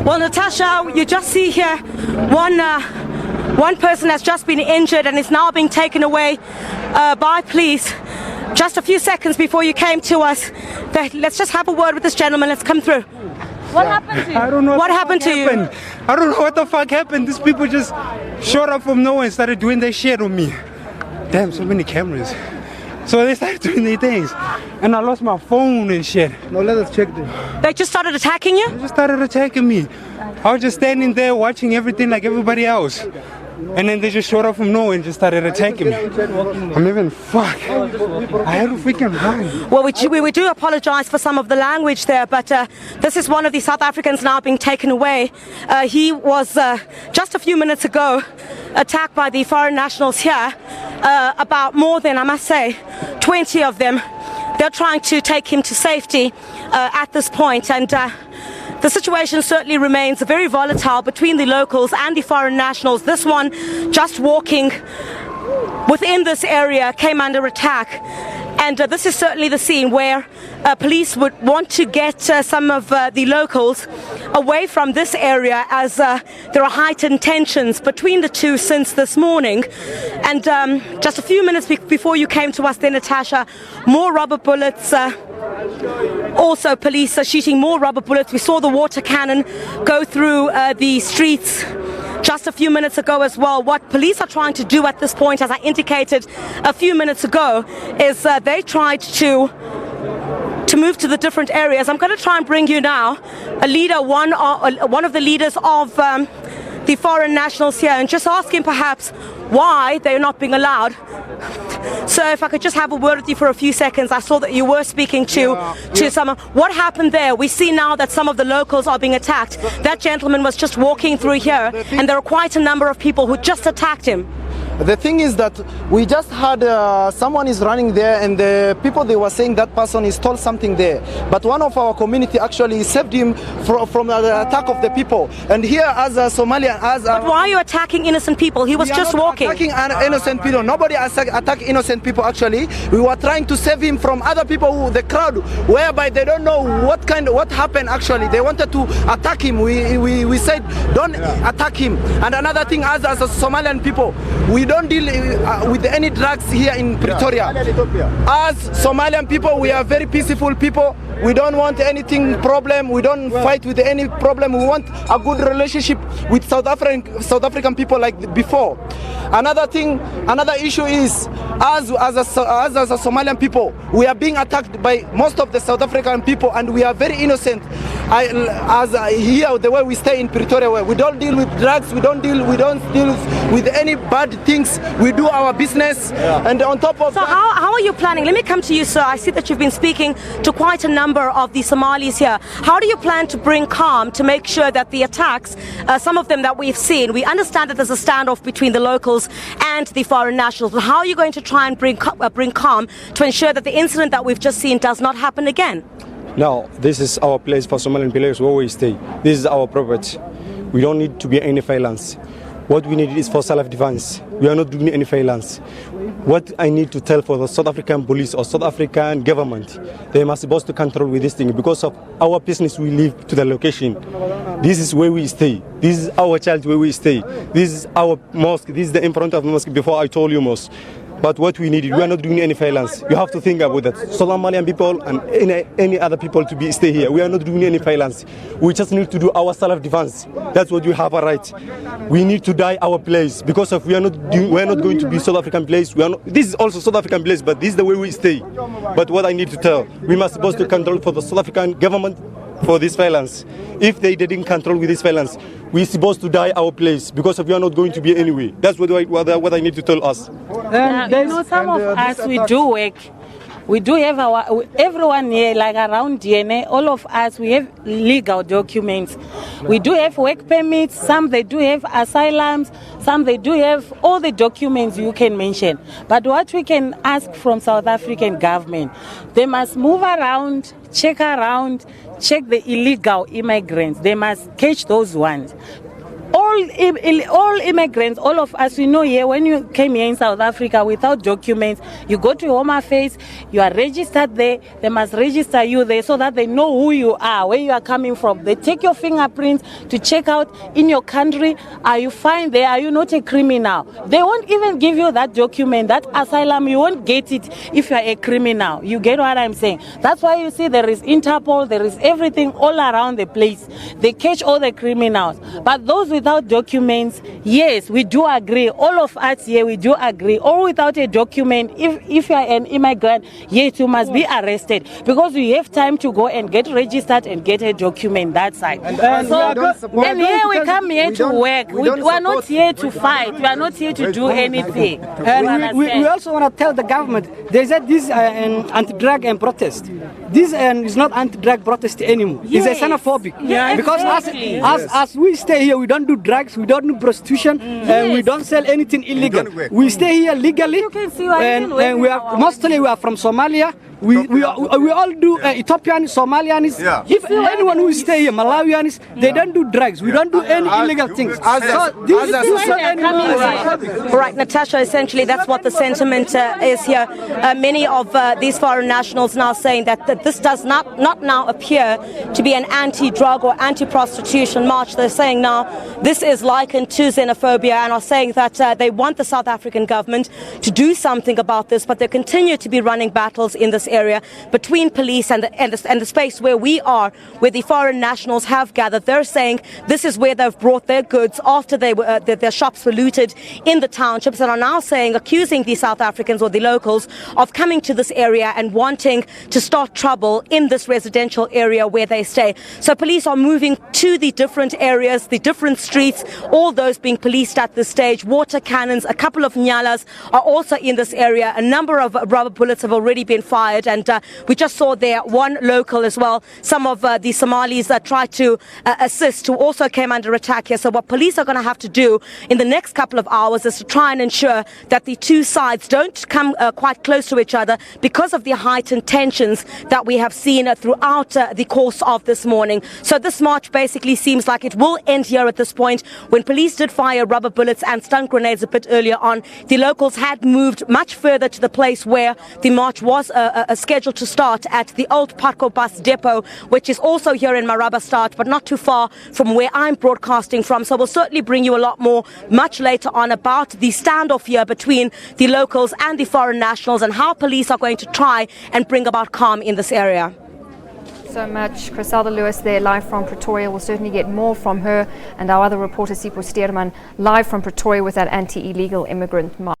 Well, Natasha, you just see here one person has just been injured and is now being taken away by police. Just a few seconds before you came to us, let's just have a word with this gentleman. Let's come through. What happened to you? I don't know what happened to you. I don't know what the fuck happened. These people just showed up from nowhere and started doing their shit on me. Damn, so many cameras. So they started doing their things. And I lost my phone and shit. No, let us check them. They just started attacking you? They just started attacking me. I was just standing there watching everything like everybody else. And then they just showed up from nowhere and just started attacking me. I'm even fuck. I had to freaking run. Well, we do apologize for some of the language there, but this is one of the South Africans now being taken away. He was just a few minutes ago attacked by the foreign nationals here. About more than, I must say, 20 of them. They're trying to take him to safety at this point, and the situation certainly remains very volatile between the locals and the foreign nationals. This one, just walking within this area, came under attack. And this is certainly the scene where police would want to get some of the locals away from this area, as there are heightened tensions between the two since this morning. And just a few minutes before you came to us there, Natasha, more rubber bullets. Also, police are shooting more rubber bullets. We saw the water cannon go through the streets just a few minutes ago as well. What police are trying to do at this point, as I indicated a few minutes ago, is they tried to move to the different areas. I'm going to try and bring you now a leader, one of the leaders of the foreign nationals here, and just ask him perhaps why they're not being allowed. So if I could just have a word with you for a few seconds. I saw that you were speaking to someone. What happened there? We see now that some of the locals are being attacked. That gentleman was just walking through here, and there are quite a number of people who just attacked him. The thing is that we just had someone is running there, and the people, they were saying that person is stole something there. But one of our community actually saved him from the attack of the people. And here, as a Somalian, but why are you attacking innocent people? He was just walking. Attacking innocent people. Nobody attack innocent people. Actually, we were trying to save him from other people, the crowd, whereby they don't know what happened. Actually, they wanted to attack him. We said don't attack him. And another thing, as a Somalian people, we don't deal with any drugs here in Pretoria. As Somalian people, we are very peaceful people. We don't want anything problem. We don't fight with any problem. We want a good relationship with South African people like before. Another thing, another issue is, as a Somalian people, we are being attacked by most of the South African people, and we are very innocent. Here, the way we stay in Pretoria, where we don't deal with drugs, we don't deal with any bad things. We do our business, and on top of that, how are you planning? Let me come to you, sir. I see that you've been speaking to quite a number of the Somalis here. How do you plan to bring calm to make sure that the attacks, some of them that we've seen, we understand that there's a standoff between the locals and the foreign nationals, but how are you going to try and bring calm to ensure that the incident that we've just seen does not happen again? Now, this is our place for Somalian players where we stay. This is our property. We don't need to be any violence. What we need is for self-defense. We are not doing any violence. What I need to tell for the South African police or South African government, they must be supposed to control with this thing because of our business. We live to the location. This is where we stay. This is our child where we stay. This is our mosque. This is the in front of the mosque before I told you mosque. But what we need, we are not doing any violence. You have to think about that. Somalian people and any other people to stay here. We are not doing any violence. We just need to do our self-defense. That's what we have a right. We need to die our place because of we are not going to be South African place. This is also South African place, but this is the way we stay. But what I need to tell, we must supposed to control for the South African government for this violence. If they didn't control with this violence, we're supposed to die our place because we are not going to be anyway. That's what I need to tell us. Some of us, we do work. We do have everyone here, like around here, all of us, we have legal documents. We do have work permits, some they do have asylums, some they do have all the documents you can mention. But what we can ask from South African government, they must move around, check the illegal immigrants. They must catch those ones. All all immigrants, all of us, we know here, when you came here in South Africa without documents, you go to Home Affairs, you are registered there, they must register you there so that they know who you are, where you are coming from. They take your fingerprints to check out in your country, are you fine there, are you not a criminal? They won't even give you that document, that asylum, you won't get it if you are a criminal. You get what I'm saying? That's why you see there is Interpol, there is everything all around the place. They catch all the criminals. But those without documents, yes, we do agree. All of us here, we do agree. Or without a document, if you are an immigrant, yes, you must be arrested. Because we have time to go and get registered and get a document that side. And here we come here to work. We are not here to fight. We are not here to do anything. And we also want to tell the government, they said this an anti-drug and protest. This is not anti-drug protest anymore. Yes. It's a xenophobic. Yeah, because exactly. as we stay here, we don't do drugs, we don't do prostitution, and we don't sell anything illegal. We stay here legally, You can see and we are mostly we are from Somalia. We all do Ethiopian, Somalians. Yeah. If anyone who stay here, Malawians, they don't do drugs. We don't do any illegal things. So this is not any Right, Natasha, essentially that's what the sentiment is here. Many of these foreign nationals now saying that this does not now appear to be an anti-drug or anti-prostitution march. They're saying now this is likened to xenophobia and are saying that they want the South African government to do something about this, but they continue to be running battles in this area between police and the space where we are, where the foreign nationals have gathered. They're saying this is where they've brought their goods after they were, their shops were looted in the townships, and are now saying, accusing the South Africans or the locals of coming to this area and wanting to start trouble in this residential area where they stay. So police are moving to the different areas, the different streets, all those being policed at this stage. Water cannons, a couple of nyalas are also in this area. A number of rubber bullets have already been fired, and we just saw there one local as well. Some of the Somalis tried to assist, who also came under attack here. So what police are going to have to do in the next couple of hours is to try and ensure that the two sides don't come quite close to each other because of the heightened tensions that we have seen throughout the course of this morning. So this march basically seems like it will end here at this point. When police did fire rubber bullets and stun grenades a bit earlier on, the locals had moved much further to the place where the march was scheduled to start, at the old Patco bus depot, which is also here in Marabastad, but not too far from where I'm broadcasting from. So we'll certainly bring you a lot more much later on about the standoff here between the locals and the foreign nationals and how police are going to try and bring about calm in this area. So much. Griselda Lewis there, live from Pretoria. We'll certainly get more from her and our other reporter, Sipho Steerman, live from Pretoria with that anti-illegal immigrant march.